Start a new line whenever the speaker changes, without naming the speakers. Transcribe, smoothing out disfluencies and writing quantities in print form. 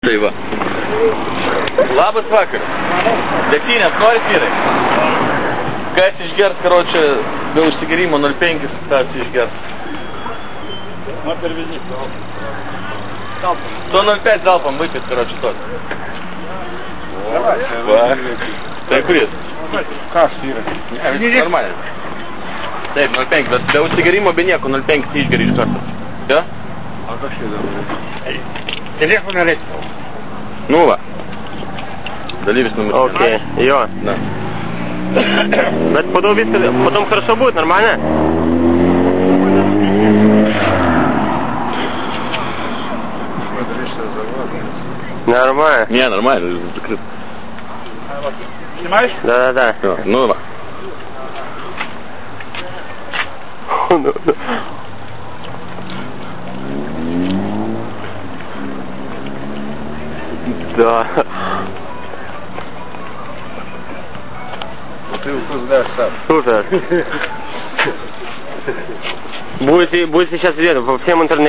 Tai va. Labas vakaras. Dėkinės, norit vyrai? Kas išgers, karočią, be užsigerimo 0,5 stasi išgers.
Nu, per vizit.
To 0,5 залпом выпьет, короче, тот. Va. Tai kuris?
Kas yra?
Normaliai. Taip, 0,5, bet be užsigerimo, be nieko, 0,5 išgeri iš karto. Ja?
A kas čia dabar? Telefoną reikia.
Nu va. Dalyvis номер.
Окей, jo.
Да.
Bet потом хорошо будет, нормально? Нормально.
Не, нормально, закрыт.
Снимаешь?
Да.
Ну va.
Да.
Ты утверждаешь сам.
Слушай. Будет сейчас видно по всем интернетам.